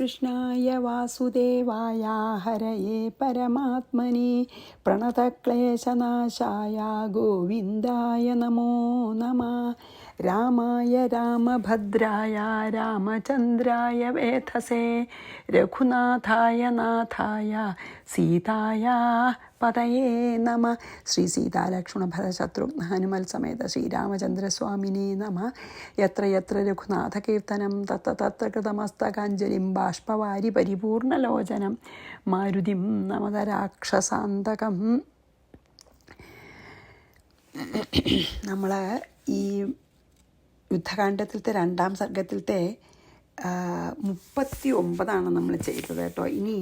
കൃഷ്ണായ വാസുദേവായ ഹരയേ പരമാത്മനെ പ്രണതക്ലേശനാശായ ഗോവിന്ദായ നമോ നമഃ. രാമായ രാമഭദ്രായ രാമചന്ദ്രായ വേധസേ രഘുനാഥായ നാഥായ സീതായ പതയേ നമ. ശ്രീ സീതാലക്ഷ്മണഭരശത്രുഘ്ന ഹനുമൽ സമേത ശ്രീരാമചന്ദ്രസ്വാമിനേ നമ. യത്ര യത്ര രഘുനാഥകീർത്തനം തത്ര തത്ര കൃതമസ്തകാഞ്ജലിം ബാഷ്പവാരി പരിപൂർണലോചനം മാരുതിം നമത രാക്ഷസാന്തകം. നമ്മൾ ഈ യുദ്ധകാണ്ഡത്തിലത്തെ 2-ാം സർഗത്തിലത്തെ 39 നമ്മൾ ചെയ്തത് കേട്ടോ. ഇനി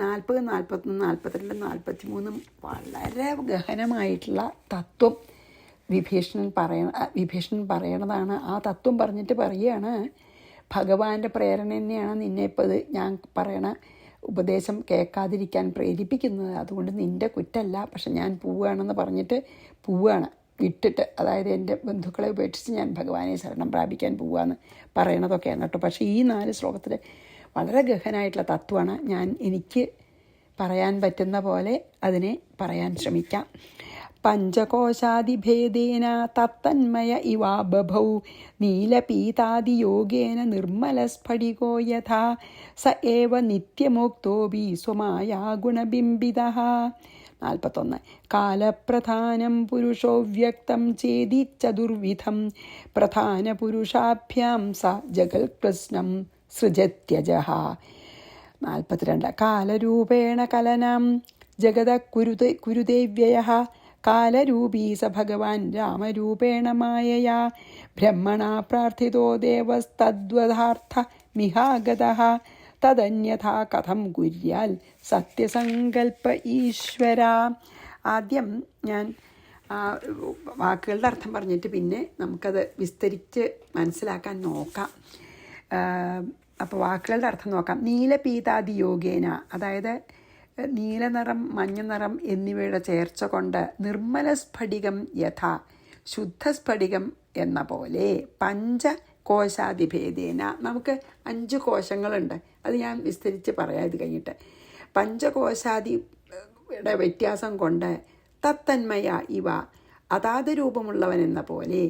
40, 41, 42, 43 വളരെ ഗഹനമായിട്ടുള്ള തത്വം വിഭീഷണൻ പറയണതാണ്. ആ തത്വം പറഞ്ഞിട്ട് പറയുകയാണ്, ഭഗവാന്റെ പ്രേരണ തന്നെയാണ് നിന്നെ ഇപ്പോൾ ഞാൻ പറയണ ഉപദേശം കേൾക്കാതിരിക്കാൻ പ്രേരിപ്പിക്കുന്നത്. അതുകൊണ്ട് നിൻ്റെ കുറ്റമല്ല, പക്ഷെ ഞാൻ പോവുകയാണെന്ന് പറഞ്ഞിട്ട് പോവുകയാണ് വിട്ടിട്ട്. അതായത് എൻ്റെ ബന്ധുക്കളെ ഉപേക്ഷിച്ച് ഞാൻ ഭഗവാനെ ശരണം പ്രാപിക്കാൻ പോവുകയെന്ന് പറയണതൊക്കെയാണ് കേട്ടോ. പക്ഷേ ഈ 4 ശ്ലോകത്തിൽ വളരെ ഗഹനായിട്ടുള്ള തത്വമാണ്. എനിക്ക് പറയാൻ പറ്റുന്ന പോലെ അതിനെ പറയാൻ ശ്രമിക്കാം. പഞ്ചകോശാദിഭേദേന തത്തന്മയ ഇവാ ബഭൗ നീലപീതാദിയോഗേന നിർമ്മലസ്ഫടികോ യഥാ സ ഏവ നിത്യമോക്തോപി സ്വമായാ ഗുണബിംബിതഃ. 41. കാലപ്രധാനം പുരുഷോ വ്യക്തം ചേതി ചതുർവിധം പ്രധാനപുരുഷാഭ്യാം സ ജഗൽകൃഷ്ണം സൃജത്യജഃ. 42. കാലരൂപേണ കലനം ജഗത കുരുദേവ്യയഃ കാലരൂപീ സ ഭഗവാൻ രാമരൂപേണ മായയാ ബ്രഹ്മണാ പ്രാർത്ഥിതോ ദേവസ്തദ്വദാർത്ഥ മിഹാഗതഃ തദന്യഥാ കഥം കുര്യാൽ സത്യസങ്കൽപ്പ ഈശ്വര. ആദ്യം ഞാൻ വാക്കുകളുടെ അർത്ഥം പറഞ്ഞിട്ട് പിന്നെ നമുക്കത് വിസ്തരിച്ച് മനസ്സിലാക്കാൻ നോക്കാം. അപ്പോൾ വാക്കുകളുടെ അർത്ഥം നോക്കാം. നീലപീതാദി യോഗേന, അതായത് നീലനിറം, മഞ്ഞ നിറം എന്നിവയുടെ ചേർച്ച കൊണ്ട് നിർമ്മല സ്ഫടികം യഥാ, ശുദ്ധസ്ഫടികം എന്ന പോലെ പഞ്ചകോശാദിഭേദേന, നമുക്ക് 5 കോശങ്ങളുണ്ട്. അത് ഞാൻ വിസ്തരിച്ച് പറയാം ഇത് കഴിഞ്ഞിട്ട്. പഞ്ചകോശാദിയുടെ വ്യത്യാസം കൊണ്ട് തത്തന്മയ ഇവ, അതാത് രൂപമുള്ളവൻ എന്ന പോലെ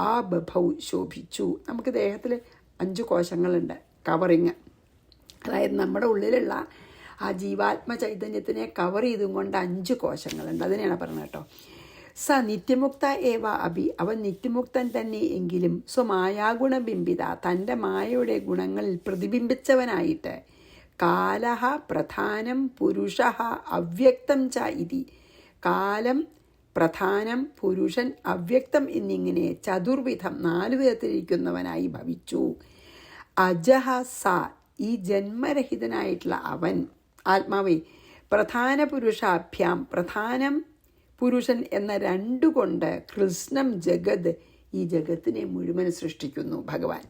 ആ ബഭൗ ശോഭിച്ചു. നമുക്ക് ദേഹത്തിൽ 5 കോശങ്ങളുണ്ട്, കവറിങ്. അതായത് നമ്മുടെ ഉള്ളിലുള്ള ആ ജീവാത്മ ചൈതന്യത്തിനെ കവർ ചെയ്തും കൊണ്ട് 5 കോശങ്ങളുണ്ട്. അതിനെയാണ് പറയുന്നത് കേട്ടോ. സ നിത്യമുക്ത ഏവ അഭി, അവൻ നിത്യമുക്തൻ തന്നെ എങ്കിലും സ്വമായാഗുണബിംബിത, തൻ്റെ മായയുടെ ഗുണങ്ങളിൽ പ്രതിബിംബിച്ചവനായിട്ട് കാലഹ പ്രധാനം പുരുഷ അവ്യക്തം ച ഇതി, കാലം, പ്രധാനം, പുരുഷൻ, അവ്യക്തം എന്നിങ്ങനെ ചതുർവിധം 4 വിധത്തിലിരിക്കുന്നവനായി ഭവിച്ചു. അജഹ സ, ഈ ജന്മരഹിതനായിട്ടുള്ള അവൻ ആത്മാവേ, പ്രധാന പുരുഷാഭ്യാം, പ്രധാനം പുരുഷൻ എന്ന 2 കൊണ്ട് കൃഷ്ണം ജഗത്, ഈ ജഗത്തിനെ മുഴുവൻ സൃഷ്ടിക്കുന്നു ഭഗവാൻ.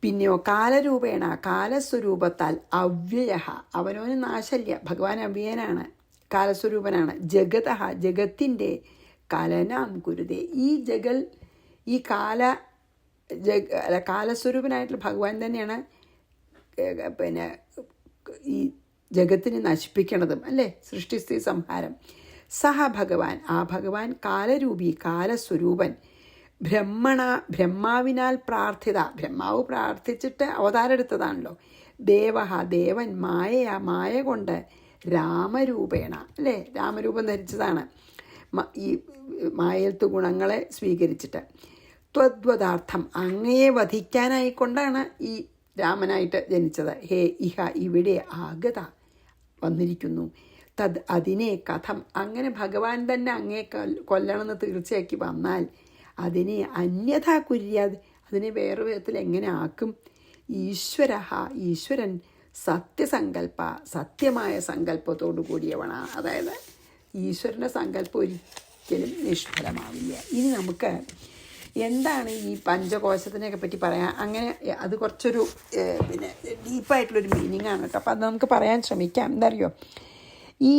പിന്നെയോ കാലരൂപേണ, കാലസ്വരൂപത്താൽ അവ്യയ, അവനവന് നാശല്യ, ഭഗവാൻ അവ്യയനാണ്, കാലസ്വരൂപനാണ്. ജഗത, ജഗത്തിൻ്റെ കലനാം കുരുതേ, ഈ കാലസ്വരൂപനായിട്ടുള്ള ഭഗവാൻ തന്നെയാണ് പിന്നെ ഈ ജഗത്തിനെ നശിപ്പിക്കണതും അല്ലേ, സൃഷ്ടിസ്ഥിതി സംഹാരം. സഹ ഭഗവാൻ, ആ ഭഗവാൻ കാലരൂപി, കാലസ്വരൂപൻ, ബ്രഹ്മാവിനാൽ പ്രാർത്ഥിത, ബ്രഹ്മാവ് പ്രാർത്ഥിച്ചിട്ട് അവതാരം എടുത്തതാണല്ലോ. ദേവഹ, ദേവൻ, മായ കൊണ്ട് രാമരൂപേണ, അല്ലേ, രാമരൂപം ധരിച്ചതാണ്, ഈ മായൽത്തു ഗുണങ്ങളെ സ്വീകരിച്ചിട്ട്. ത്വദ്വദാർത്ഥം, അങ്ങയെ വധിക്കാനായിക്കൊണ്ടാണ് ഈ രാമനായിട്ട് ജനിച്ചത്. ഹേ ഇഹ, ഇവിടെ ആഗത, വന്നിരിക്കുന്നു. തദ്, അതിനെ, കഥം, അങ്ങനെ ഭഗവാൻ തന്നെ അങ്ങേ കൊല്ലണമെന്ന് തീർച്ചയാക്കി വന്നാൽ അതിനെ അന്യഥാ കുര്യാത്, അതിനെ വേറെ വിധത്തിൽ എങ്ങനെ ആക്കും. ഈശ്വരൻ സത്യസങ്കല്പ, സത്യമായ സങ്കല്പത്തോടു കൂടിയവണ, അതായത് ഈശ്വരൻ്റെ സങ്കല്പം ഒരിക്കലും നിഷ്ഫലമാവില്ല. ഇനി നമുക്ക് എന്താണ് ഈ പഞ്ചകോശത്തിനെയൊക്കെ പറ്റി പറയാം. അങ്ങനെ അത് കുറച്ചൊരു പിന്നെ ഡീപ്പായിട്ടുള്ളൊരു മീനിങ് ആണ് കേട്ടോ. അപ്പോൾ അത് നമുക്ക് പറയാൻ ശ്രമിക്കാം. എന്താ അറിയോ, ഈ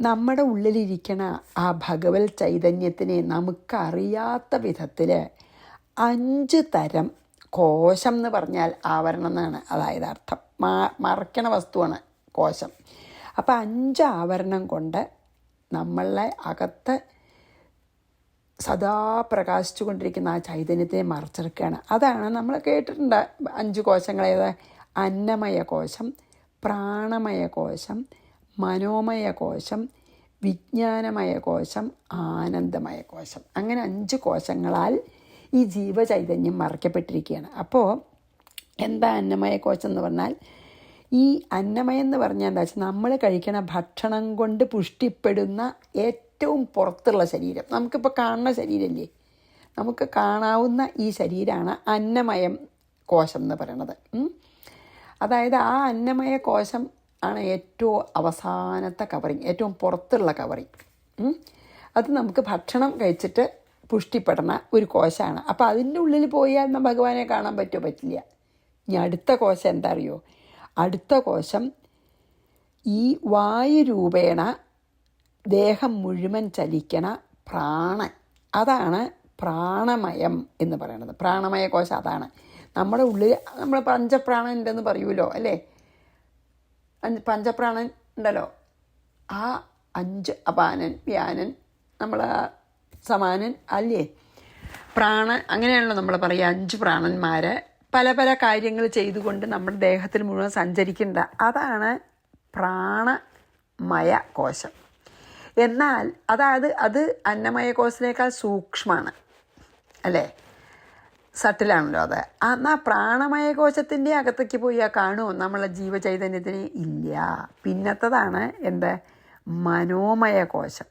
നമ്മുടെ ഉള്ളിലിരിക്കണ ആ ഭഗവത് ചൈതന്യത്തിനെ നമുക്കറിയാത്ത വിധത്തിൽ 5 തരം കോശം എന്ന് പറഞ്ഞാൽ ആവരണം എന്നാണ്, അതായത് അർത്ഥം. മറയ്ക്കണ വസ്തുവാണ് കോശം. അപ്പോൾ 5 ആവരണം കൊണ്ട് നമ്മളെ അകത്ത് സദാ പ്രകാശിച്ചു കൊണ്ടിരിക്കുന്ന ആ ചൈതന്യത്തെ മറച്ചെടുക്കുകയാണ്. അതാണ് നമ്മൾ കേട്ടിട്ടുണ്ട് 5 കോശങ്ങളേത്: അന്നമയ കോശം, പ്രാണമയ കോശം, മനോമയ കോശം, വിജ്ഞാനമയ കോശം, ആനന്ദമയ കോശം. അങ്ങനെ 5 കോശങ്ങളാൽ ഈ ജീവചൈതന്യം മറയ്ക്കപ്പെട്ടിരിക്കുകയാണ്. അപ്പോൾ എന്താ അന്നമയ കോശം എന്ന് പറഞ്ഞാൽ? ഈ അന്നമയം എന്ന് പറഞ്ഞാൽ എന്താ വെച്ചാൽ നമ്മൾ കഴിക്കണ ഭക്ഷണം കൊണ്ട് പുഷ്ടിപ്പെടുന്ന ഏറ്റവും പുറത്തുള്ള ശരീരം. നമുക്കിപ്പോൾ കാണുന്ന ശരീരമല്ലേ, നമുക്ക് കാണാവുന്ന ഈ ശരീരമാണ് അന്നമയം കോശം എന്ന് പറയണത്. അതായത് ആ അന്നമയ കോശം ആണ് ഏറ്റവും അവസാനത്തെ കവറിങ്, ഏറ്റവും പുറത്തുള്ള കവറിങ്. അത് നമുക്ക് ഭക്ഷണം കഴിച്ചിട്ട് പുഷ്ടിപ്പെടുന്ന ഒരു കോശമാണ്. അപ്പോൾ അതിൻ്റെ ഉള്ളിൽ പോയാൽ ഭഗവാനെ കാണാൻ പറ്റുമോ? പറ്റില്ല. ഇനി അടുത്ത കോശം എന്താ അറിയോ? അടുത്ത കോശം ഈ വായുരൂപേണ ദേഹം മുഴുവൻ ചലിക്കണ പ്രാണൻ. അതാണ് പ്രാണമയം എന്ന് പറയുന്നത്. പ്രാണമയ കോശം അതാണ്. നമ്മുടെ ഉള്ളിൽ നമ്മൾ പഞ്ചപ്രാണൻ ഉണ്ടെന്ന് പറയുമല്ലോ അല്ലേ? പഞ്ചപ്രാണൻ ഉണ്ടല്ലോ. ആ 5 അപാനൻ, വ്യാനൻ, നമ്മൾ സമാനൻ അല്ലേ, പ്രാണൻ, അങ്ങനെയാണല്ലോ നമ്മൾ പറയുക. 5 പ്രാണന്മാർ പല പല കാര്യങ്ങൾ ചെയ്തുകൊണ്ട് നമ്മുടെ ദേഹത്തിൽ മുഴുവൻ സഞ്ചരിക്കേണ്ട, അതാണ് പ്രാണമയ കോശം. എന്നാൽ അത് അന്നമയ കോശത്തിനേക്കാൾ സൂക്ഷ്മമാണ് അല്ലേ, സട്ടിലാണല്ലോ അത്. എന്നാൽ പ്രാണമയ കോശത്തിൻ്റെ അകത്തേക്ക് പോയാൽ കാണുമോ നമ്മളെ ജീവചൈതന്യത്തിന്? ഇല്ല. പിന്നത്തതാണ് എന്ത്? മനോമയ കോശം.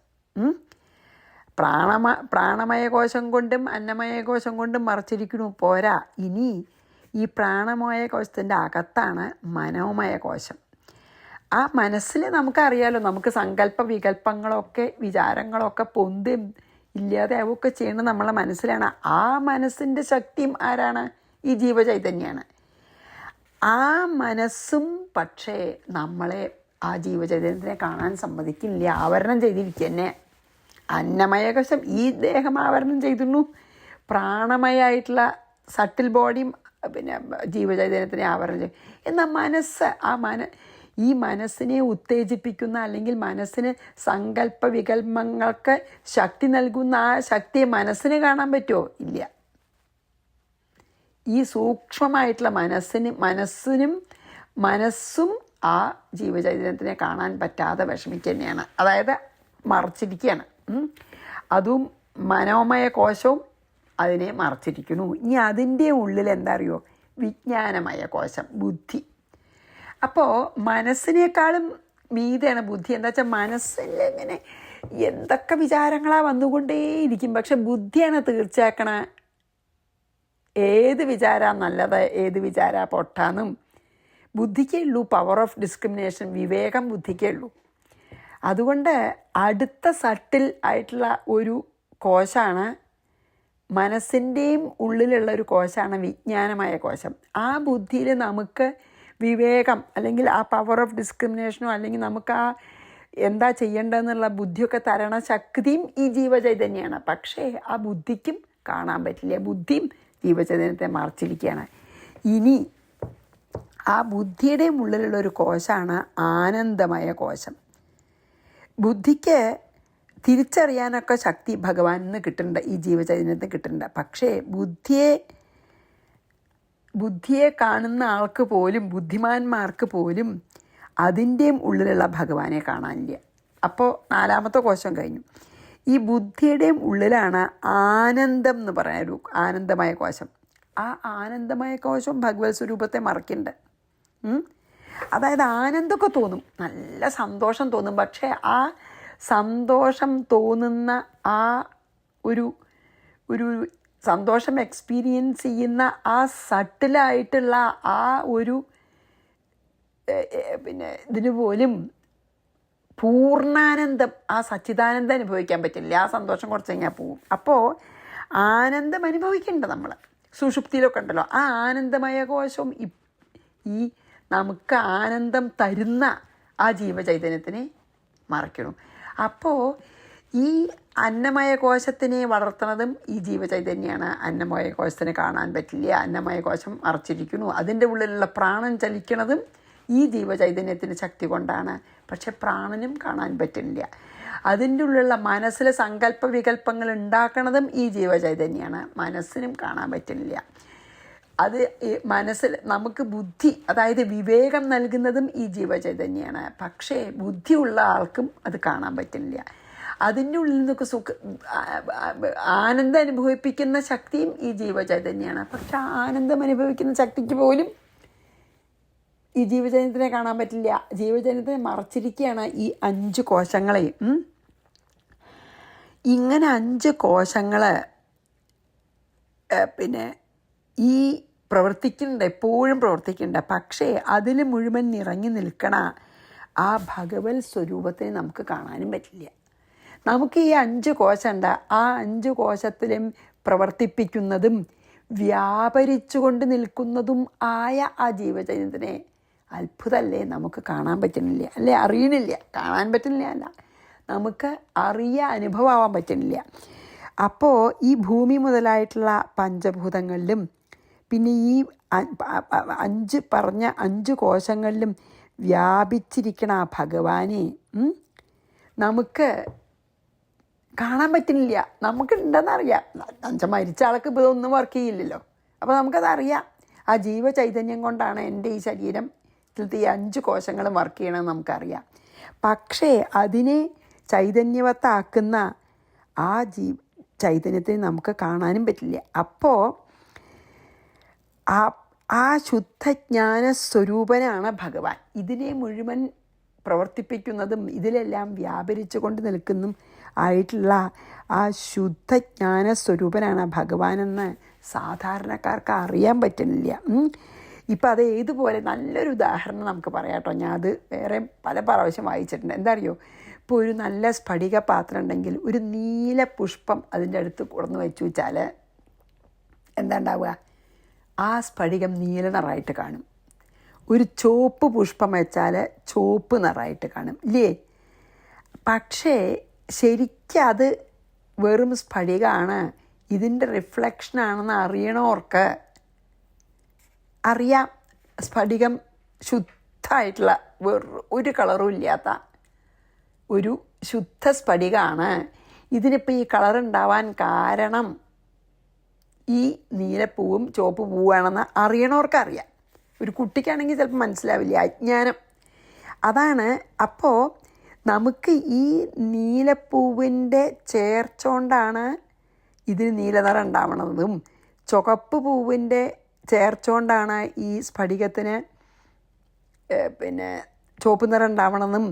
പ്രാണമയ കോശം കൊണ്ടും അന്നമയ കോശം കൊണ്ടും മറച്ചിരിക്കണു പോരാ. ഇനി ഈ പ്രാണമയ കോശത്തിൻ്റെ അകത്താണ് മനോമയ കോശം. ആ മനസ്സിൽ നമുക്കറിയാലോ, നമുക്ക് സങ്കല്പ വികല്പങ്ങളൊക്കെ വിചാരങ്ങളൊക്കെ പൊന്തും ഇല്ലാതെ അവയൊക്കെ ചെയ്യുന്നത് നമ്മളെ മനസ്സിലാണ്. ആ മനസ്സിൻ്റെ ശക്തിയും ആരാണ്? ഈ ജീവചൈതന്യമാണ്. ആ മനസ്സും പക്ഷേ നമ്മളെ ആ ജീവചൈതന്യത്തിനെ കാണാൻ സമ്മതിക്കില്ല, ആവരണം ചെയ്തിരിക്കുക തന്നെ. അന്നമയ കോശം ഈ ദേഹം ആവരണം ചെയ്തിരുന്നു, പ്രാണമയായിട്ടുള്ള സട്ടിൽ ബോഡിയും പിന്നെ ജീവചൈതന്യത്തിനെ ആവരണം ചെയ്യും. എന്നാൽ മനസ്സ്, ഈ മനസ്സിനെ ഉത്തേജിപ്പിക്കുന്ന അല്ലെങ്കിൽ മനസ്സിന് സങ്കല്പ വികല്പങ്ങൾക്ക് ശക്തി നൽകുന്ന ആ ശക്തിയെ മനസ്സിന് കാണാൻ പറ്റുമോ? ഇല്ല. ഈ സൂക്ഷ്മമായിട്ടുള്ള മനസ്സും ആ ജീവചൈതന്യത്തിനെ കാണാൻ പറ്റാതെ വിഷമിക്കുക തന്നെയാണ്, അതായത് മറച്ചിരിക്കുകയാണ്. അതും മനോമയ കോശവും അതിനെ മറച്ചിരിക്കുന്നു. ഇനി അതിൻ്റെ ഉള്ളിൽ എന്താ അറിയോ? വിജ്ഞാനമയ കോശം, ബുദ്ധി. അപ്പോൾ മനസ്സിനേക്കാളും മീതെയാണ് ബുദ്ധി. എന്താ വെച്ചാൽ മനസ്സിൽ ഇങ്ങനെ എന്തൊക്കെ വിചാരങ്ങളാണ് വന്നുകൊണ്ടേയിരിക്കും, പക്ഷെ ബുദ്ധിയാണ് തീർച്ചയാക്കണ ഏത് വിചാരമാണ് നല്ലത്, ഏത് വിചാരമാണ് പൊട്ടാന്നും ബുദ്ധിക്കേ ഉള്ളൂ. പവർ ഓഫ് ഡിസ്ക്രിമിനേഷൻ, വിവേകം ബുദ്ധിക്കേ ഉള്ളൂ. അതുകൊണ്ട് അടുത്ത സട്ടിൽ ആയിട്ടുള്ള ഒരു കോശമാണ്, മനസ്സിൻ്റെയും ഉള്ളിലുള്ള ഒരു കോശമാണ് വിജ്ഞാനമായ കോശം. ആ ബുദ്ധിയിൽ നമുക്ക് വിവേകം അല്ലെങ്കിൽ ആ പവർ ഓഫ് ഡിസ്ക്രിമിനേഷനോ അല്ലെങ്കിൽ നമുക്ക് ആ എന്താ ചെയ്യേണ്ടതെന്നുള്ള ബുദ്ധിയൊക്കെ തരണ ശക്തിയും ഈ ജീവചൈതന്യമാണ്. പക്ഷേ ആ ബുദ്ധിക്കും കാണാൻ പറ്റില്ല, ബുദ്ധിയും ജീവചൈതന്യത്തെ മറച്ചിരിക്കുകയാണ്. ഇനി ആ ബുദ്ധിയുടെ ഉള്ളിലുള്ളൊരു കോശമാണ് ആനന്ദമയ കോശം. ബുദ്ധിക്ക് തിരിച്ചറിയാനൊക്കെ ശക്തി ഭഗവാനിൽ നിന്ന് കിട്ടുന്നുണ്ട്, ഈ ജീവചൈതന്യത്തിന് കിട്ടുന്നുണ്ട്. പക്ഷേ ബുദ്ധിയെ കാണുന്ന ആൾക്ക് പോലും, ബുദ്ധിമാന്മാർക്ക് പോലും അതിൻ്റെയും ഉള്ളിലുള്ള ഭഗവാനെ കാണാനില്ല. അപ്പോൾ 4ാമത്തെ കോശം കഴിഞ്ഞു. ഈ ബുദ്ധിയുടെയും ഉള്ളിലാണ് ആനന്ദം എന്ന് പറയുന്ന ഒരു ആനന്ദമയ കോശം. ആ ആനന്ദമയ കോശം ഭഗവത് സ്വരൂപത്തെ മറക്കുന്നുണ്ട്. അതായത് ആനന്ദമൊക്കെ തോന്നും, നല്ല സന്തോഷം തോന്നും. പക്ഷേ ആ സന്തോഷം തോന്നുന്ന ആ ഒരു സന്തോഷം എക്സ്പീരിയൻസ് ചെയ്യുന്ന ആ സട്ടിലായിട്ടുള്ള ആ ഒരു പിന്നെ ഇതിന് പോലും പൂർണ്ണാനന്ദം, ആ സച്ചിദാനന്ദം അനുഭവിക്കാൻ പറ്റില്ല. ആ സന്തോഷം കുറച്ച് കഴിഞ്ഞാൽ പോവും. അപ്പോൾ ആനന്ദം അനുഭവിക്കേണ്ട നമ്മൾ സുഷുപ്തിയിലൊക്കെ ഉണ്ടല്ലോ. ആ ആനന്ദമയ കോശം ഈ നമുക്ക് ആനന്ദം തരുന്ന ആ ജീവചൈതന്യത്തിനെ മറയ്ക്കണം. അപ്പോൾ ഈ അന്നമയ കോശത്തിനെ വളർത്തുന്നതും ഈ ജീവചൈതന്യമാണ്. അന്നമയ കോശത്തിന് കാണാൻ പറ്റില്ല, അന്നമയ കോശം മറച്ചിരിക്കുന്നു. അതിൻ്റെ ഉള്ളിലുള്ള പ്രാണൻ ചലിക്കുന്നതും ഈ ജീവചൈതന്യത്തിൻ്റെ ശക്തി കൊണ്ടാണ്. പക്ഷെ പ്രാണനും കാണാൻ പറ്റില്ല. അതിൻ്റെ ഉള്ളിലുള്ള മനസ്സിലെ സങ്കല്പ വികല്പങ്ങൾ ഉണ്ടാക്കുന്നതും ഈ ജീവചൈതന്യമാണ്. മനസ്സിനും കാണാൻ പറ്റില്ല. അത് മനസ്സിൽ നമുക്ക് ബുദ്ധി, അതായത് വിവേകം നൽകുന്നതും ഈ ജീവചൈതന്യമാണ്. പക്ഷേ ബുദ്ധിയുള്ള ആൾക്കും അത് കാണാൻ പറ്റില്ല. അതിൻ്റെ ഉള്ളിൽ നിന്നൊക്കെ ആനന്ദം അനുഭവിപ്പിക്കുന്ന ശക്തിയും ഈ ജീവചൈതന്യമാണ്. പക്ഷെ ആനന്ദം അനുഭവിക്കുന്ന ശക്തിക്ക് പോലും ഈ ജീവചൈതന്യത്തിനെ കാണാൻ പറ്റില്ല. ജീവചൈതന്യത്തിനെ മറച്ചിരിക്കുകയാണ് ഈ 5 കോശങ്ങളെയും. ഇങ്ങനെ 5 കോശങ്ങൾ പിന്നെ ഈ പ്രവർത്തിക്കുന്നുണ്ട്, എപ്പോഴും പ്രവർത്തിക്കുന്നുണ്ട്. പക്ഷേ അതിൽ മുഴുവൻ നിറഞ്ഞു നിൽക്കണ ആ ഭഗവത് സ്വരൂപത്തെ നമുക്ക് കാണാനും പറ്റില്ല. നമുക്ക് ഈ 5 കോശമുണ്ട്. ആ 5 കോശത്തിലും പ്രവർത്തിപ്പിക്കുന്നതും വ്യാപരിച്ചുകൊണ്ട് നിൽക്കുന്നതും ആയ ആ ജീവചൈതന്യത്തിനെ അത്ഭുതമല്ലേ, നമുക്ക് കാണാൻ പറ്റുന്നില്ല, അല്ലേ, അറിയണില്ല. കാണാൻ പറ്റുന്നില്ല അല്ല, നമുക്ക് അനുഭവമാവാൻ പറ്റുന്നില്ല. അപ്പോൾ ഈ ഭൂമി മുതലായിട്ടുള്ള പഞ്ചഭൂതങ്ങളിലും പിന്നെ ഈ 5 കോശങ്ങളിലും വ്യാപിച്ചിരിക്കണ ആ ഭഗവാനെ നമുക്ക് കാണാൻ പറ്റുന്നില്ല. നമുക്കുണ്ടെന്നറിയാം. മരിച്ച ആൾക്ക് ഇപ്പോൾ ഇതൊന്നും വർക്ക് ചെയ്യില്ലല്ലോ. അപ്പോൾ നമുക്കതറിയാം. ആ ജീവചൈതന്യം കൊണ്ടാണ് എൻ്റെ ഈ ശരീരം ഈ 5 കോശങ്ങളും വർക്ക് ചെയ്യണമെന്ന് നമുക്കറിയാം. പക്ഷേ അതിനെ ചൈതന്യവത്താക്കുന്ന ആ ചൈതന്യത്തെ നമുക്ക് കാണാനും പറ്റില്ല. അപ്പോൾ ആ ശുദ്ധജ്ഞാന സ്വരൂപനാണ് ഭഗവാൻ. ഇതിനെ മുഴുവൻ പ്രവർത്തിപ്പിക്കുന്നതും ഇതിലെല്ലാം വ്യാപരിച്ചു കൊണ്ട് നിൽക്കുന്നതും ആയിട്ടുള്ള ആ ശുദ്ധജ്ഞാന സ്വരൂപനാണ് ഭഗവാനെന്ന് സാധാരണക്കാർക്ക് അറിയാൻ പറ്റുന്നില്ല. ഇപ്പം അത് ഏതുപോലെ നല്ലൊരു ഉദാഹരണം നമുക്ക് പറയാം കേട്ടോ. ഞാൻ അത് വേറെ പല പ്രാവശ്യം വായിച്ചിട്ടുണ്ട്. എന്താ അറിയോ, ഇപ്പോൾ ഒരു നല്ല സ്ഫടിക പാത്രം ഉണ്ടെങ്കിൽ ഒരു നീല പുഷ്പം അതിൻ്റെ അടുത്ത് കൊണ്ടുവന്ന് വെച്ച് വെച്ചാൽ എന്താ ഉണ്ടാവുക? ആ സ്ഫടികം നീല നിറമായിട്ട് കാണും. ഒരു ചുവപ്പ് പുഷ്പം വെച്ചാൽ ചുവപ്പ് നിറമായിട്ട് കാണും, ഇല്ലേ? പക്ഷേ ശരിക്കും അത് വെറും സ്ഫടികമാണ്, ഇതിൻ്റെ റിഫ്ലക്ഷനാണെന്ന് അറിയണവർക്ക് അറിയാം. സ്ഫടികം ശുദ്ധമായിട്ടുള്ള ഒരു കളറും ഇല്ലാത്ത ഒരു ശുദ്ധ സ്ഫടികമാണ്. ഇതിനിപ്പോൾ ഈ കളറുണ്ടാവാൻ കാരണം ഈ നീലപ്പൂവും ചുവപ്പ് പൂവാണെന്ന് അറിയണവർക്കറിയാം. ഒരു കുട്ടിക്കാണെങ്കിൽ ചിലപ്പോൾ മനസ്സിലാവില്ല, അജ്ഞാനം അതാണ്. അപ്പോൾ നമുക്ക് ഈ നീലപ്പൂവിൻ്റെ ചേർച്ച കൊണ്ടാണ് ഇതിന് നീലനിറം ഉണ്ടാവണതും ചുവപ്പ് പൂവിൻ്റെ ചേർച്ച കൊണ്ടാണ് ഈ സ്ഫടികത്തിന് പിന്നെ ചുവപ്പ് നിറം ഉണ്ടാവണമെന്നും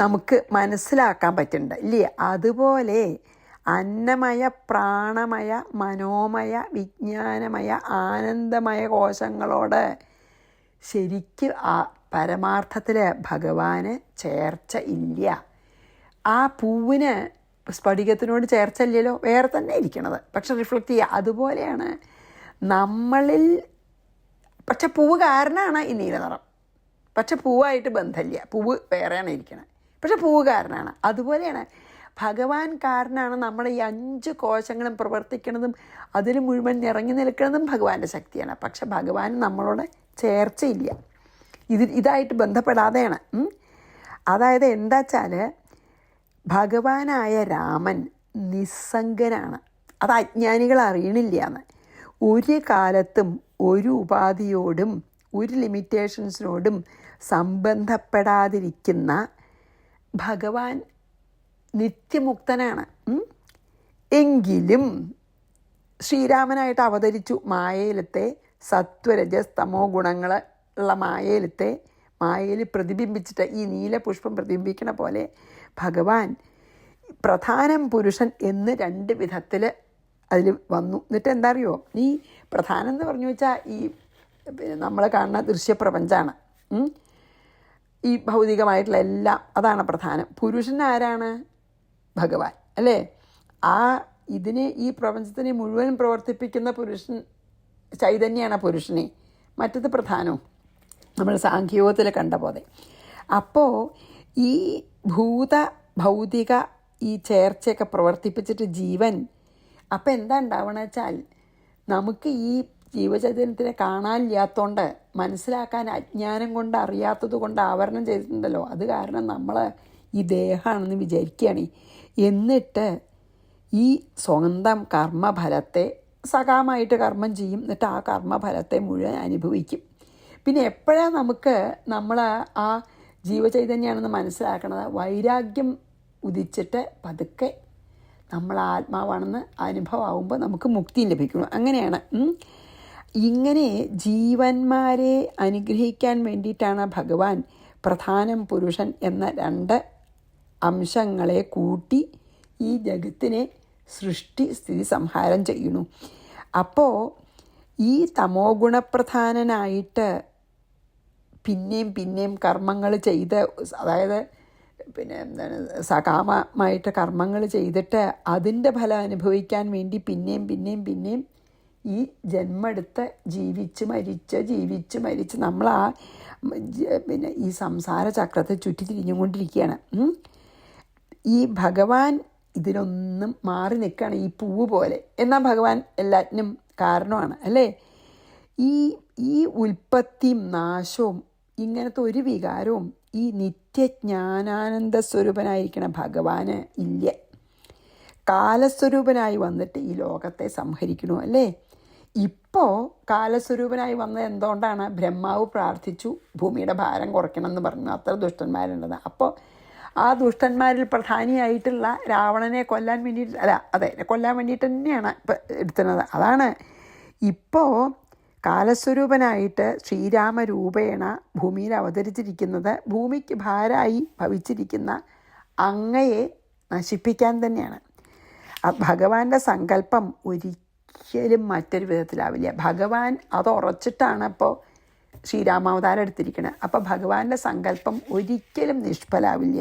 നമുക്ക് മനസ്സിലാക്കാൻ പറ്റുന്നുണ്ട്, ഇല്ലേ? അതുപോലെ അന്നമയ, പ്രാണമയ, മനോമയ, വിജ്ഞാനമയ, ആനന്ദമയ കോശങ്ങളോട് ശരിക്കും ആ പരമാർത്ഥത്തിൽ ഭഗവാന് ചേർച്ച ഇല്ല. ആ പൂവിന് സ്ഫടികത്തിനോട് ചേർച്ച ഇല്ലല്ലോ, വേറെ തന്നെ ഇരിക്കണത്, പക്ഷെ റിഫ്ലക്റ്റ് ചെയ്യുക. അതുപോലെയാണ് നമ്മളിൽ. പക്ഷെ പൂവ് കാരണമാണ് ഈ നീലനിറം, പക്ഷെ പൂവായിട്ട് ബന്ധമില്ല. പൂവ് വേറെയാണ് ഇരിക്കണത്, പക്ഷെ പൂവ് കാരണമാണ്. അതുപോലെയാണ് ഭഗവാൻ കാരണമാണ് നമ്മുടെ ഈ 5 കോശങ്ങളും പ്രവർത്തിക്കുന്നതും അതിൽ മുഴുവൻ നിറങ്ങി നിൽക്കുന്നതും ഭഗവാന്റെ ശക്തിയാണ്. പക്ഷെ ഭഗവാൻ നമ്മളോട് ചേർച്ചയില്ല, ഇതായിട്ട് ബന്ധപ്പെടാതെയാണ്. അതായത് എന്താ വെച്ചാൽ ഭഗവാനായ രാമൻ നിസ്സംഗനാണ്. അത് അജ്ഞാനികൾ അറിയണില്ല എന്ന്. ഒരു കാലത്തും ഒരു ഉപാധിയോടും ഒരു ലിമിറ്റേഷൻസിനോടും സംബന്ധപ്പെടാതിരിക്കുന്ന ഭഗവാൻ നിത്യമുക്തനാണ്. എങ്കിലും ശ്രീരാമനായിട്ട് അവതരിച്ചു. മായയിലത്തെ സത്വരജസ് തമോ ഗുണങ്ങൾ ഉള്ള മായയിൽ പ്രതിബിംബിച്ചിട്ട് ഈ നീലപുഷ്പം പ്രതിബിംബിക്കണ പോലെ ഭഗവാൻ പ്രധാനം പുരുഷൻ എന്ന് 2 വിധത്തിൽ അതിൽ വന്നു. എന്നിട്ട് എന്താ അറിയോ, ഈ പ്രധാനം എന്ന് പറഞ്ഞു വെച്ചാൽ ഈ നമ്മൾ കാണുന്ന ദൃശ്യപ്രപഞ്ചമാണ്, ഈ ഭൗതികമായിട്ടുള്ള എല്ലാം, അതാണ് പ്രധാനം. പുരുഷൻ ആരാണ്? ഭഗവാൻ, അല്ലേ? ഈ പ്രപഞ്ചത്തിനെ മുഴുവൻ പ്രവർത്തിപ്പിക്കുന്ന പുരുഷൻ ചൈതന്യമാണ് പുരുഷനെ. മറ്റത് പ്രധാനവും നമ്മൾ സാഖ്യയോഗത്തിൽ കണ്ട പോലെ. അപ്പോൾ ഈ ഭൗതിക ഈ ചേർച്ചയൊക്കെ പ്രവർത്തിപ്പിച്ചിട്ട് ജീവൻ, അപ്പം എന്താ ഉണ്ടാവണമെന്ന് വെച്ചാൽ നമുക്ക് ഈ ജീവചൈതന്യത്തിനെ കാണാനില്ലാത്തതുകൊണ്ട്, മനസ്സിലാക്കാൻ അജ്ഞാനം കൊണ്ട്, അറിയാത്തത് കൊണ്ട് ആവരണം ചെയ്തിട്ടുണ്ടല്ലോ, അത് കാരണം നമ്മൾ ഈ ദേഹമാണെന്ന് വിചാരിക്കുകയാണ്. എന്നിട്ട് ഈ സ്വന്തം കർമ്മഫലത്തെ സകാമായിട്ട് കർമ്മം ചെയ്യും, എന്നിട്ട് ആ കർമ്മഫലത്തെ മുഴുവൻ അനുഭവിക്കും. പിന്നെ എപ്പോഴാണ് നമുക്ക് നമ്മൾ ആ ജീവചൈതന്യമാണെന്ന് മനസ്സിലാക്കണത്? വൈരാഗ്യം ഉദിച്ചിട്ട് പതുക്കെ നമ്മൾ ആത്മാവാണെന്ന് അനുഭവമാകുമ്പോൾ നമുക്ക് മുക്തി ലഭിക്കുന്നു. അങ്ങനെയാണ്. ഇങ്ങനെ ജീവന്മാരെ അനുഗ്രഹിക്കാൻ വേണ്ടിയിട്ടാണ് ഭഗവാൻ പ്രധാനം പുരുഷൻ എന്ന 2 അംശങ്ങളെ കൂട്ടി ഈ ജഗത്തിനെ സൃഷ്ടി സ്ഥിതി സംഹാരം ചെയ്യുന്നു. അപ്പോൾ ഈ തമോ ഗുണപ്രധാനനായിട്ട് പിന്നെയും കർമ്മങ്ങൾ ചെയ്ത്, അതായത് പിന്നെ എന്താണ് സകാമമായിട്ട് കർമ്മങ്ങൾ ചെയ്തിട്ട് അതിൻ്റെ ഫലം അനുഭവിക്കാൻ വേണ്ടി പിന്നെയും ഈ ജന്മെടുത്ത് ജീവിച്ച് മരിച്ച് നമ്മൾ ആ പിന്നെ ഈ സംസാര ചക്രത്തെ ചുറ്റി തിരിഞ്ഞുകൊണ്ടിരിക്കുകയാണ്. ഈ ഭഗവാൻ ഇതിനൊന്നും മാറി നിൽക്കുകയാണ്, ഈ പൂവ് പോലെ. എന്നാൽ ഭഗവാൻ എല്ലാറ്റിനും കാരണമാണ് അല്ലേ? ഈ ഉൽപ്പത്തിയും നാശവും ഇങ്ങനത്തെ ഒരു വികാരവും ഈ നിത്യജ്ഞാനാനന്ദ സ്വരൂപനായിരിക്കണ ഭഗവാന് ഇല്ല. കാലസ്വരൂപനായി വന്നിട്ട് ഈ ലോകത്തെ സംഹരിക്കണു അല്ലേ? ഇപ്പോൾ കാലസ്വരൂപനായി വന്നത് എന്തുകൊണ്ടാണ്? ബ്രഹ്മാവ് പ്രാർത്ഥിച്ചു ഭൂമിയുടെ ഭാരം കുറയ്ക്കണം എന്ന് പറഞ്ഞു, അത്ര ദുഷ്ടന്മാരുണ്ടെന്ന്. അപ്പോൾ ആ ദുഷ്ടന്മാരിൽ പ്രധാനിയായിട്ടുള്ള രാവണനെ കൊല്ലാൻ വേണ്ടിയിട്ട് കൊല്ലാൻ വേണ്ടിയിട്ട് തന്നെയാണ് ഇപ്പം എടുത്തുന്നത്. അതാണ് ഇപ്പോൾ കാലസ്വരൂപനായിട്ട് ശ്രീരാമരൂപേണ ഭൂമിയിൽ അവതരിച്ചിരിക്കുന്നത് ഭൂമിക്ക് ഭാരമായി ഭവിച്ചിരിക്കുന്ന അങ്ങയെ നശിപ്പിക്കാൻ തന്നെയാണ്. ഭഗവാന്റെ സങ്കല്പം ഒരിക്കലും മറ്റൊരു വിധത്തിലാവില്ല. ഭഗവാൻ അത് ഉറച്ചിട്ടാണ് ഇപ്പോൾ ശ്രീരാമാവതാരം എടുത്തിരിക്കുന്നത്. അപ്പോൾ ഭഗവാന്റെ സങ്കല്പം ഒരിക്കലും നിഷ്ഫലാവില്ല.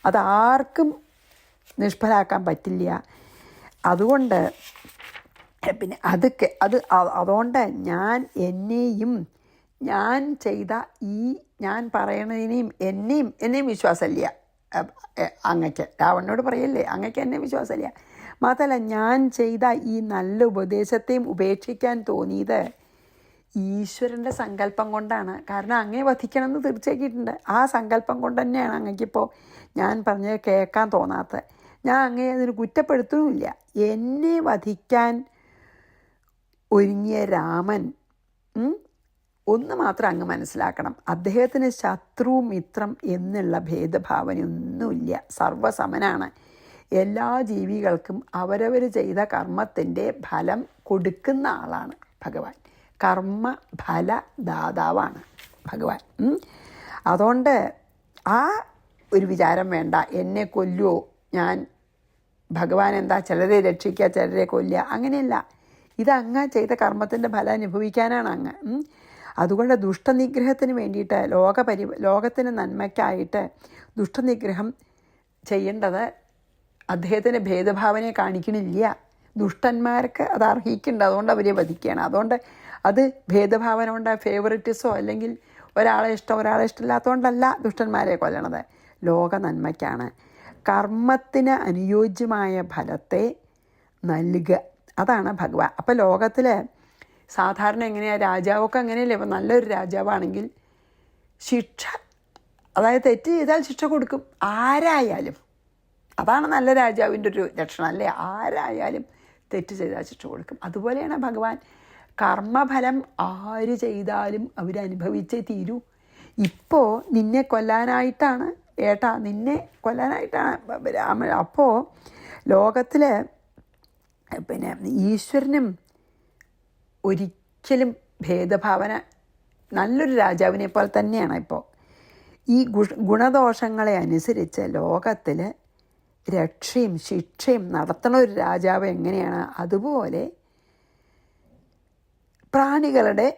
അതാർക്കും നിഷ്ഫലാക്കാൻ പറ്റില്ല. അതുകൊണ്ട് പിന്നെ അതുകൊണ്ട് ഞാൻ ചെയ്ത ഞാൻ പറയണതിനെയും എന്നെയും വിശ്വാസമില്ല. അങ്ങക്ക് രാവണനോട് പറയല്ലേ, അങ്ങക്ക് എന്നെ വിശ്വാസമില്ല. മാത്രമല്ല, ഞാൻ ചെയ്ത ഈ നല്ല ഉപദേശത്തെയും ഉപേക്ഷിക്കാൻ തോന്നിയത് ഈശ്വരൻ്റെ സങ്കല്പം കൊണ്ടാണ്. കാരണം അങ്ങയെ വധിക്കണമെന്ന് തീർച്ചയാക്കിയിട്ടുണ്ട്. ആ സങ്കല്പം കൊണ്ട് തന്നെയാണ് അങ്ങക്കിപ്പോൾ ഞാൻ പറഞ്ഞത് കേൾക്കാൻ തോന്നാത്തത്. ഞാൻ അങ്ങയെ അതിന് കുറ്റപ്പെടുത്തുന്നുമില്ല. എന്നെ വധിക്കാൻ ഒരുങ്ങിയ രാമൻ ഒന്ന് മാത്രം അങ്ങ് മനസ്സിലാക്കണം, അദ്ദേഹത്തിന് ശത്രു മിത്രം എന്നുള്ള ഭേദഭാവനയൊന്നുമില്ല. സർവസമനാണ്. എല്ലാ ജീവികൾക്കും അവരവർ ചെയ്ത കർമ്മത്തിൻ്റെ ഫലം കൊടുക്കുന്ന ആളാണ് ഭഗവാൻ. കർമ്മ ഫലദാതാവാണ് ഭഗവാൻ. അതുകൊണ്ട് ആ ഒരു വിചാരം വേണ്ട, എന്നെ കൊല്ലുമോ, ഞാൻ ഭഗവാൻ എന്താ ചിലരെ രക്ഷിക്കുക ചിലരെ കൊല്ലുക, അങ്ങനെയല്ല. ഇതങ്ങ് ചെയ്ത കർമ്മത്തിൻ്റെ ഫലം അനുഭവിക്കാനാണ് അങ്ങ്. അതുകൊണ്ട് ദുഷ്ടനിഗ്രഹത്തിന് വേണ്ടിയിട്ട് ലോകത്തിന് നന്മയ്ക്കായിട്ട് ദുഷ്ടനിഗ്രഹം ചെയ്യേണ്ടത് അദ്ദേഹത്തിൻ്റെ ഭേദഭാവനയെ കാണിക്കണില്ല. ദുഷ്ടന്മാർക്ക് അത് അർഹിക്കുന്നുണ്ട്, അതുകൊണ്ട് അവരെ വധിക്കുകയാണ്. അതുകൊണ്ട് അത് ഭേദഭാവന കൊണ്ട് ഫേവറിറ്റിസോ അല്ലെങ്കിൽ ഒരാളെ ഇഷ്ടമില്ലാത്തതുകൊണ്ടല്ല ദുഷ്ടന്മാരെ കൊല്ലണത്, ലോക നന്മയ്ക്കാണ്. കർമ്മത്തിന് അനുയോജ്യമായ ഫലത്തെ നൽകുക, അതാണ് ഭഗവാൻ. അപ്പോൾ ലോകത്തിൽ സാധാരണ എങ്ങനെയാണ്, രാജാവൊക്കെ അങ്ങനെയല്ലേ? ഇപ്പം നല്ലൊരു രാജാവാണെങ്കിൽ ശിക്ഷ, അതായത് തെറ്റ് ചെയ്താൽ ശിക്ഷ കൊടുക്കും ആരായാലും. അതാണ് നല്ല രാജാവിൻ്റെ ഒരു ലക്ഷണം അല്ലേ? ആരായാലും തെറ്റ് ചെയ്താൽ ശിക്ഷ കൊടുക്കും. അതുപോലെയാണ് ഭഗവാൻ. കർമ്മഫലം ആര് ചെയ്താലും അവരനുഭവിച്ചേ തീരൂ. ഇപ്പോൾ നിന്നെ കൊല്ലാനായിട്ടാണ് നിന്നെ കൊല്ലാനായിട്ടാണ് രാമൻ. അപ്പോൾ ലോകത്തിൽ പിന്നെ ഈശ്വരനും ഒരിക്കലും ഭേദഭാവന, നല്ലൊരു രാജാവിനെ പോലെ തന്നെയാണ്. ഇപ്പോൾ ഈ ഗുണദോഷങ്ങളെ അനുസരിച്ച് ലോകത്തിൽ രക്ഷയും ശിക്ഷയും നടത്തണ ഒരു രാജാവ് എങ്ങനെയാണ്, അതുപോലെ പ്രാണികളുടെ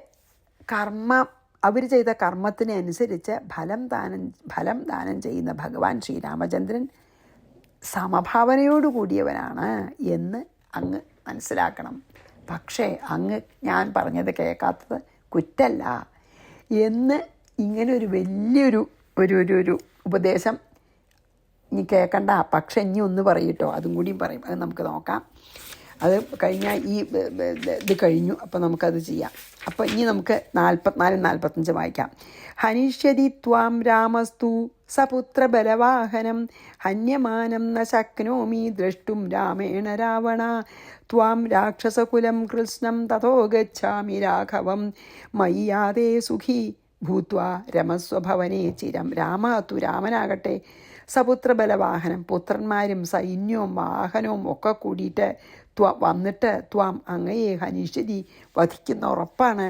അവർ ചെയ്ത കർമ്മത്തിനെ അനുസരിച്ച് ഫലം ദാനം ചെയ്യുന്ന ഭഗവാൻ ശ്രീരാമചന്ദ്രൻ സമഭാവനയോടുകൂടിയവനാണ് എന്ന് അങ്ങ് മനസ്സിലാക്കണം. പക്ഷേ അങ്ങ് ഞാൻ പറഞ്ഞത് കേൾക്കാത്തത് കുറ്റല്ല എന്ന് ഇങ്ങനെ ഒരു വലിയൊരു ഒരു ഉപദേശം ഇനി കേൾക്കണ്ട, പക്ഷെ ഇനി ഒന്ന് പറയൂട്ടോ, അതും കൂടിയും പറയും. അത് നമുക്ക് നോക്കാം. അത് കഴിഞ്ഞാൽ ഇത് കഴിഞ്ഞു. അപ്പോൾ നമുക്കത് ചെയ്യാം. അപ്പോൾ ഇനി നമുക്ക് 44, 45 വായിക്കാം. ഹനിഷ്യതി ത്വാം രാമസ്തു സപുത്രബലവാഹനം ഹന്യമാനം ന ശക്നോമി ദ്രഷ്ടും രാമേണ രാവണ ത്വാം രാക്ഷസകുലം കൃഷ്ണം തതോ ഗച്ഛാമി രാഘവം മയ്യാതേ സുഖി ഭൂത്വാ രമസ്വഭവനേ ചിരം. രാമനാകട്ടെ സപുത്രബലവാഹനം, പുത്രന്മാരും സൈന്യവും വാഹനവും ഒക്കെ കൂടിയിട്ട് വന്നിട്ട് ത്വാം അങ്ങയെ ഹനിഷ്യതി വധിക്കുന്ന ഉറപ്പാണ്.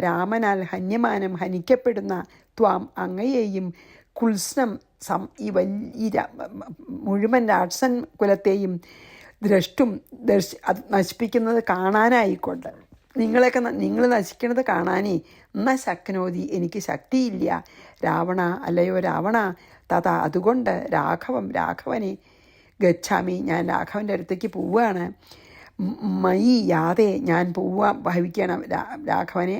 രാമനാൽ ഹന്യമാനം ഹനിക്കപ്പെടുന്ന ത്വാം അങ്ങയെയും കുൽസ്നം ഈ വലിയ മുഴുവൻ രാക്ഷസൻ കുലത്തെയും അത് നശിപ്പിക്കുന്നത് കാണാനായിക്കൊണ്ട്, നിങ്ങൾ നശിക്കുന്നത് കാണാനേ ന ശക്നോതി എനിക്ക് ശക്തിയില്ല. അല്ലയോ രാവണ തഥാ അതുകൊണ്ട് രാഘവനെ ഗച്ഛാമി ഞാൻ രാഘവൻ്റെ അടുത്തേക്ക് പോവുകയാണ്. മയി യാതെ ഞാൻ ഭവിക്കണം രാഘവനെ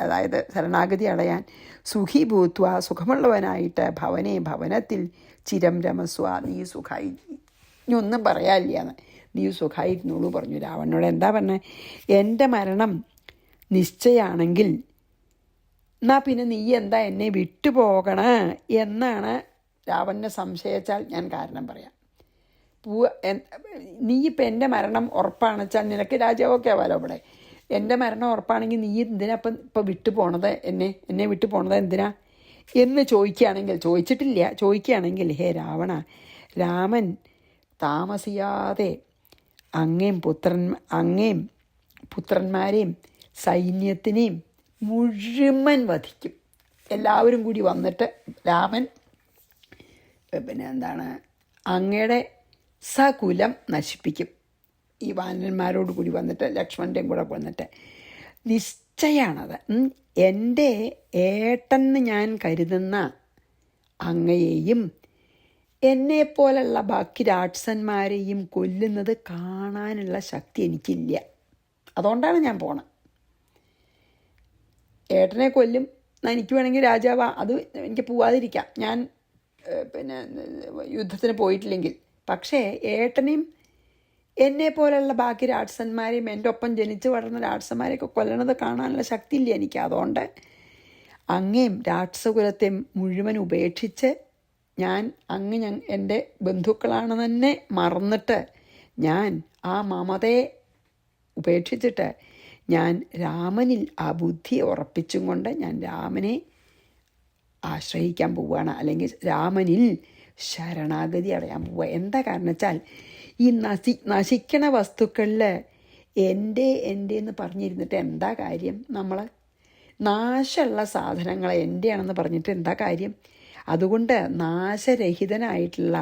അതായത് ശരണാഗതി അടയാൻ. സുഖി ഭൂത്വ സുഖമുള്ളവനായിട്ട് ഭവനത്തിൽ ചിരം രമസ്വ നീ സുഖായി. ഇനി ഒന്നും പറയാനില്ലാന്ന്, നീ സുഖമായിരുന്നുള്ളൂ പറഞ്ഞു. രാവണനോട് എന്താ പറഞ്ഞത്? എൻ്റെ മരണം നിശ്ചയാണെങ്കിൽ എന്നാ പിന്നെ നീ എന്താ എന്നെ വിട്ടുപോകണ എന്നാണ് രാവണനെ സംശയിച്ചാൽ ഞാൻ കാരണം പറയാം. നീ ഇപ്പം എൻ്റെ മരണം ഉറപ്പാണെന്ന് വെച്ചാൽ നിനക്ക് രാജാവൊക്കെ ആവാലോ ഇവിടെ. എൻ്റെ മരണം ഉറപ്പാണെങ്കിൽ നീ എന്തിനാ ഇപ്പം വിട്ടു പോണത്, എന്നെ വിട്ടു പോണത് എന്തിനാ എന്ന് ചോദിക്കുകയാണെങ്കിൽ ഹേ രാവണ, രാമൻ താമസിയാതെ അങ്ങേയും പുത്രന്മാരെയും സൈന്യത്തിനെയും മുഴുവൻ വധിക്കും. എല്ലാവരും കൂടി വന്നിട്ട് രാമൻ അങ്ങയുടെ സകുലം നശിപ്പിക്കും. ഈ വാനരന്മാരോട് കൂടി വന്നിട്ട് ലക്ഷ്മണൻ്റെയും കൂടെ വന്നിട്ട് നിശ്ചയാണത്. എൻ്റെ ഏട്ടെന്ന് ഞാൻ കരുതുന്ന അങ്ങയെയും എന്നെപ്പോലുള്ള ബാക്കി രാക്ഷസന്മാരെയും കൊല്ലുന്നത് കാണാനുള്ള ശക്തി എനിക്കില്ല. അതുകൊണ്ടാണ് ഞാൻ പോണത്. ഏട്ടനെ കൊല്ലും, എനിക്ക് വേണമെങ്കിൽ രാജാവാ, അത് എനിക്ക് പോവാതിരിക്കാം, ഞാൻ യുദ്ധത്തിന് പോയിട്ടില്ലെങ്കിൽ. പക്ഷേ ഏട്ടനെയും എന്നെപ്പോലുള്ള ബാക്കി രാക്ഷസന്മാരെയും എൻ്റെ ഒപ്പം ജനിച്ച് വളർന്ന രാക്ഷസന്മാരെയൊക്കെ കൊല്ലണത് കാണാനുള്ള ശക്തിയില്ല എനിക്ക്. അതുകൊണ്ട് അങ്ങേയും രാക്ഷസകുലത്തെ മുഴുവൻ ഉപേക്ഷിച്ച് ഞാൻ എൻ്റെ ബന്ധുക്കളാണെന്ന് തന്നെ മറന്നിട്ട് ഞാൻ ആ മമതയെ ഉപേക്ഷിച്ചിട്ട് ഞാൻ രാമനിൽ ആ ബുദ്ധിയെ ഉറപ്പിച്ചും കൊണ്ട് ഞാൻ രാമനെ ആശ്രയിക്കാൻ പോവുകയാണ്, അല്ലെങ്കിൽ രാമനിൽ ശരണാഗതി അടയാൻ പോവുക. എന്താ കാരണം വെച്ചാൽ ഈ നശിക്കണ വസ്തുക്കളിൽ എൻ്റെ എന്ന് പറഞ്ഞിരുന്നിട്ട് എന്താ കാര്യം? നമ്മൾ നാശമുള്ള സാധനങ്ങൾ എൻ്റെയാണെന്ന് പറഞ്ഞിട്ട് എന്താ കാര്യം? അതുകൊണ്ട് നാശരഹിതനായിട്ടുള്ള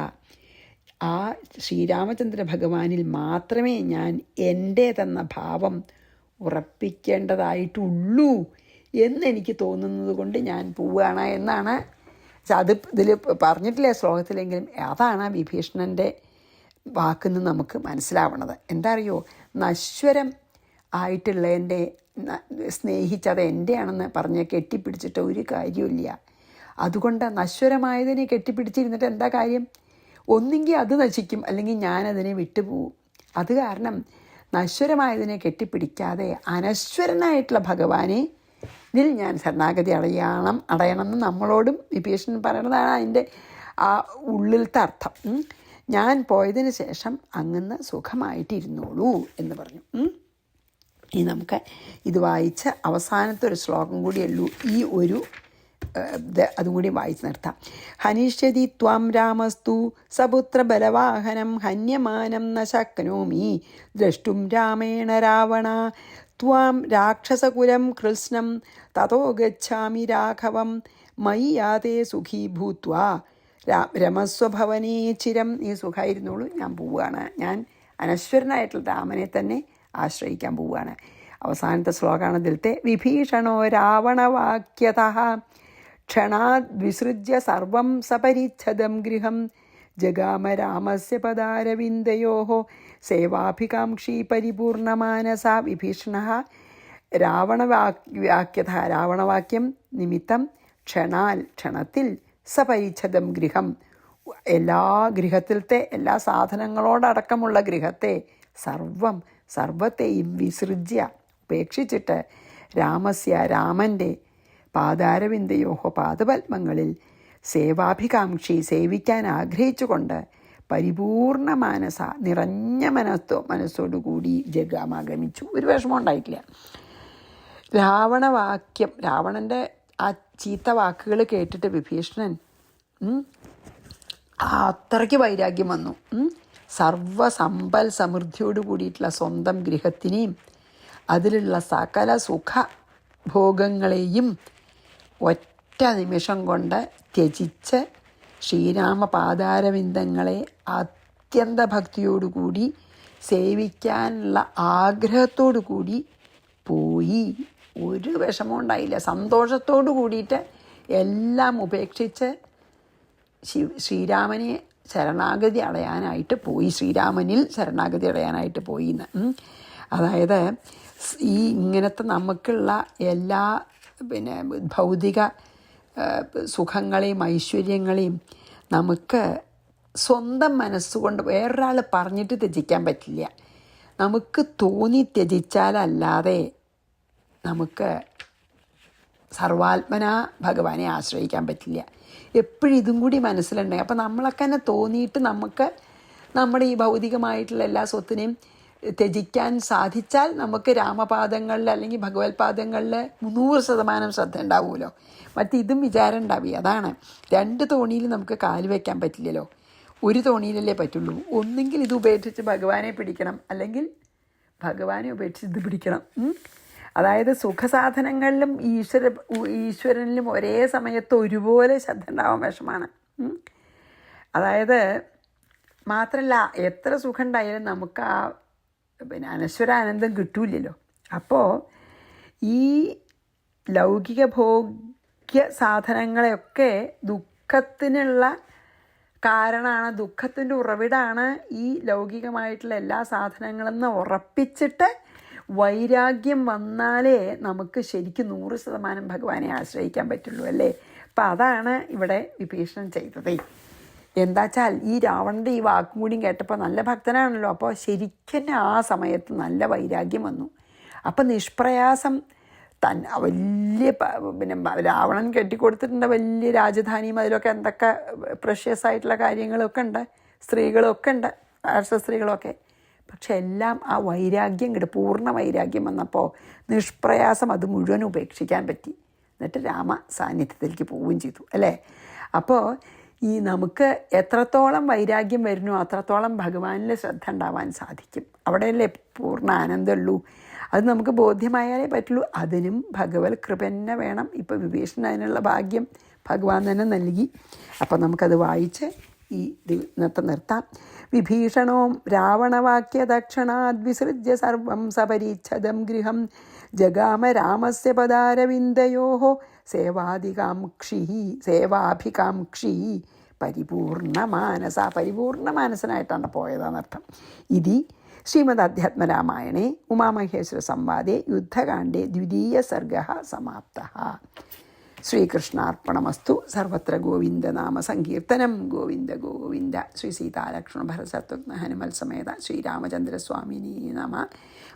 ആ ശ്രീരാമചന്ദ്ര ഭഗവാനിൽ മാത്രമേ ഞാൻ എൻ്റേതെന്ന ഭാവം ഉറപ്പിക്കേണ്ടതായിട്ടുള്ളൂ എന്നെനിക്ക് തോന്നുന്നത് കൊണ്ട് ഞാൻ പോവുകയാണ് എന്നാണ്. അത് ഇതിൽ പറഞ്ഞിട്ടില്ല ശ്ലോകത്തിലെങ്കിലും അതാണ് വിഭീഷണൻ്റെ വാക്കിന്ന് നമുക്ക് മനസ്സിലാവണത്. എന്താ അറിയോ, നശ്വരം ആയിട്ടുള്ള എൻ്റെ സ്നേഹിച്ചത് എൻ്റെയാണെന്ന് പറഞ്ഞ് കെട്ടിപ്പിടിച്ചിട്ട് ഒരു കാര്യമില്ല. അതുകൊണ്ട് നശ്വരമായതിനെ കെട്ടിപ്പിടിച്ചിരുന്നിട്ട് എന്താ കാര്യം? ഒന്നെങ്കിൽ അത് നശിക്കും, അല്ലെങ്കിൽ ഞാനതിനെ വിട്ടുപോകും. അത് കാരണം നശ്വരമായതിനെ കെട്ടിപ്പിടിക്കാതെ അനശ്വരനായിട്ടുള്ള ഭഗവാനെ ഞാൻ ശരണാഗതി അടയണം എന്ന് നമ്മളോടും വിഭീഷണൻ പറയുന്നതാണ് അതിൻ്റെ ആ ഉള്ളിലത്തെ അർത്ഥം. ഞാൻ പോയതിന് ശേഷം അങ്ങന്ന് സുഖമായിട്ടിരുന്നോളൂ എന്ന് പറഞ്ഞു. ഇനി നമുക്ക് ഇത് വായിച്ച് അവസാനത്തെ ഒരു ശ്ലോകം കൂടിയുള്ളൂ, ഈ ഒരു അതും കൂടി വായിച്ച് നിർത്താം. ഹനിഷ്യതി ത്വാം രാമസ്തു സപുത്ര ബലവാഹനം ഹന്യമാനം ന ശക്നോമി ദ്രഷ്ടും രാമേണ രാവണ ത്വാം രാക്ഷസകുലം കൃഷ്ണം തതോ ഗച്ഛാമി രാഘവം മയ്യാതേ സുഖീ ഭൂത്വാ രമസ്വഭവനേ ചിരം. നീ സുഖമായിരുന്നോളൂ, ഞാൻ പോവുകയാണ്. ഞാൻ അനശ്വരനായിട്ടുള്ള രാമനെ തന്നെ ആശ്രയിക്കാൻ പോവുകയാണ്. അവസാനത്തെ ശ്ലോകമാണ് ഇതിലത്തെ. വിഭീഷണോ രാവണവാക്യതഃ ക്ഷണാദ് വിസൃജ്യ സർവം സപരിച്ഛദം ഗൃഹം ജഗാമ രാമസ്യ പദാരവിന്ദയോഃ സേവാഭികാംക്ഷി പരിപൂർണമാനസ. വിഭീഷണഃ രാവണവാക്യം നിമിത്തം ക്ഷണത്തിൽ സപരിച്ഛദം ഗൃഹം എല്ലാ ഗൃഹത്തിലത്തെ എല്ലാ സാധനങ്ങളോടടക്കമുള്ള ഗൃഹത്തെ സർവത്തെയും വിസൃജ്യ ഉപേക്ഷിച്ചിട്ട് രാമൻ്റെ പാദാരവിന്ദയോഹോ പാദപത്മങ്ങളിൽ സേവാഭികാംക്ഷി സേവിക്കാൻ ആഗ്രഹിച്ചുകൊണ്ട് പരിപൂർണ മാനസ നിറഞ്ഞ മനസ്സോടുകൂടി ജഗാമാഗമിച്ചു. ഒരു വിഷമം ഉണ്ടായിട്ടില്ല. രാവണൻ്റെ ആ ചീത്ത വാക്കുകൾ കേട്ടിട്ട് വിഭീഷണൻ അത്രയ്ക്ക് വൈരാഗ്യം വന്നു. സർവസമ്പൽ സമൃദ്ധിയോട് കൂടിയിട്ടുള്ള സ്വന്തം ഗൃഹത്തിനെയും അതിലുള്ള സകല സുഖഭോഗങ്ങളെയും ഒറ്റ നിമിഷം കൊണ്ട് ത്യജിച്ച് ശ്രീരാമപാദാരവിന്ദങ്ങളെ അത്യന്ത ഭക്തിയോടുകൂടി സേവിക്കാനുള്ള ആഗ്രഹത്തോടു കൂടി പോയി. ഒരു വിഷമവും ഉണ്ടായില്ല. സന്തോഷത്തോടു കൂടിയിട്ട് എല്ലാം ഉപേക്ഷിച്ച് ശ്രീരാമനെ ശരണാഗതി അടയാനായിട്ട് പോയി. ശ്രീരാമനിൽ ശരണാഗതി അടയാനായിട്ട് പോയി എന്ന്. അതായത് ഈ ഇങ്ങനത്തെ നമുക്കുള്ള എല്ലാ ഭൗതിക സുഖങ്ങളെയും ഐശ്വര്യങ്ങളെയും നമുക്ക് സ്വന്തം മനസ്സുകൊണ്ട് വേറൊരാൾ പറഞ്ഞിട്ട് ത്യജിക്കാൻ പറ്റില്ല. നമുക്ക് തോന്നി ത്യജിച്ചാലല്ലാതെ നമുക്ക് സർവാത്മന ഭഗവാനെ ആശ്രയിക്കാൻ പറ്റില്ല. എപ്പോഴും ഇതും കൂടി മനസ്സിലുണ്ടെങ്കിൽ അപ്പോൾ നമ്മളൊക്കെ തന്നെ തോന്നിയിട്ട് നമുക്ക് നമ്മുടെ ഈ ഭൗതികമായിട്ടുള്ള എല്ലാ സ്വത്തിനെയും ത്യജിക്കാൻ സാധിച്ചാൽ നമുക്ക് രാമപാദങ്ങളിൽ അല്ലെങ്കിൽ ഭഗവത് പാദങ്ങളിൽ 100% ശ്രദ്ധ ഉണ്ടാവുമല്ലോ. ഇതും വിചാരം ഉണ്ടാവുക. അതാണ്, 2 തോണിയിൽ നമുക്ക് കാല് വയ്ക്കാൻ പറ്റില്ലല്ലോ. ഒരു തോണിയിലല്ലേ പറ്റുള്ളൂ. ഒന്നെങ്കിൽ ഇത് ഉപേക്ഷിച്ച് ഭഗവാനെ പിടിക്കണം, അല്ലെങ്കിൽ ഭഗവാനെ ഉപേക്ഷിച്ച് ഇത് പിടിക്കണം. അതായത് സുഖസാധനങ്ങളിലും ഈശ്വരനിലും ഒരേ സമയത്ത് ഒരുപോലെ ശ്രദ്ധ ഉണ്ടാവാൻ വിഷമാണ്. അതായത് മാത്രമല്ല, എത്ര സുഖം ഉണ്ടായാലും നമുക്ക് ആ അനശ്വരാനന്ദം കിട്ടൂലല്ലോ. അപ്പോൾ ഈ ലൗകിക ഭോഗ്യ സാധനങ്ങളെയൊക്കെ ദുഃഖത്തിനുള്ള കാരണമാണ്, ദുഃഖത്തിൻ്റെ ഉറവിടമാണ് ഈ ലൗകികമായിട്ടുള്ള എല്ലാ സാധനങ്ങളെന്ന് ഉറപ്പിച്ചിട്ട് വൈരാഗ്യം വന്നാലേ നമുക്ക് ശരിക്കും 100% ഭഗവാനെ ആശ്രയിക്കാൻ പറ്റുള്ളൂ അല്ലേ. അപ്പം അതാണ് ഇവിടെ വിഭീഷണൻ ചെയ്തത്. എന്താ വെച്ചാൽ ഈ രാവണൻ്റെ ഈ വാക്കും കൂടിയും കേട്ടപ്പോൾ നല്ല ഭക്തനാണല്ലോ. അപ്പോൾ ശരിക്കും ആ സമയത്ത് നല്ല വൈരാഗ്യം വന്നു. അപ്പം നിഷ്പ്രയാസം വലിയ രാവണൻ കെട്ടിക്കൊടുത്തിട്ടുണ്ട് വലിയ രാജധാനിയും അതിലൊക്കെ എന്തൊക്കെ പ്രഷ്യസ് ആയിട്ടുള്ള കാര്യങ്ങളൊക്കെ ഉണ്ട്, സ്ത്രീകളൊക്കെ ഉണ്ട്, സ്ത്രീകളൊക്കെ. പക്ഷെ എല്ലാം ആ വൈരാഗ്യം പൂർണ്ണ വൈരാഗ്യം വന്നപ്പോൾ നിഷ്പ്രയാസം അത് മുഴുവൻ ഉപേക്ഷിക്കാൻ പറ്റി. എന്നിട്ട് രാമ സാന്നിധ്യത്തിലേക്ക് പോവുകയും ചെയ്തു അല്ലേ. അപ്പോൾ ഈ നമുക്ക് എത്രത്തോളം വൈരാഗ്യം വരുന്നു അത്രത്തോളം ഭഗവാനിൽ ശ്രദ്ധ ഉണ്ടാവാൻ സാധിക്കും. അവിടെയല്ലേ പൂർണ്ണ ആനന്ദമുള്ളൂ. അത് നമുക്ക് ബോധ്യമായാലേ പറ്റുള്ളൂ. അതിനും ഭഗവത് കൃപ തന്നെ വേണം. ഇപ്പോൾ വിഭീഷണൻ അതിനുള്ള ഭാഗ്യം ഭഗവാൻ തന്നെ നൽകി. അപ്പം നമുക്കത് വായിച്ച് ഈ ഇന്നത്തെ നിർത്താം. വിഭീഷണോ രാവണവാക്യദക്ഷണാദ് വിസൃജ്യ സർവം സപരിച്ഛദം ഗൃഹം ജഗാമ രാമസ്യ പദാരവിന്ദയോഃ സേവാഭികാംക്ഷി പരിപൂർണ മാനസനായിട്ടാണ് പോയതെന്നർത്ഥം. ഇതി ശ്രീമദ് അധ്യാത്മരാമായണേ ഉമാമഹേശ്വര സംവാദേ യുദ്ധകാണ്ഡേ 2 സർഗഃ സമാപ്തഃ. ശ്രീകൃഷ്ണാർപ്പണമസ്തു. സർവത്ര ഗോവിന്ദനാമ സങ്കീർത്തനം. ഗോവിന്ദ ഗോവിന്ദ. ശ്രീ സീതാലക്ഷ്മണ ഭരതശത്രുഘ്ന ഹനുമൽ സമേത ശ്രീരാമചന്ദ്രസ്വാമിനി നമ.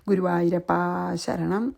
ഗുരുവായൂരപ്പ ശരണം.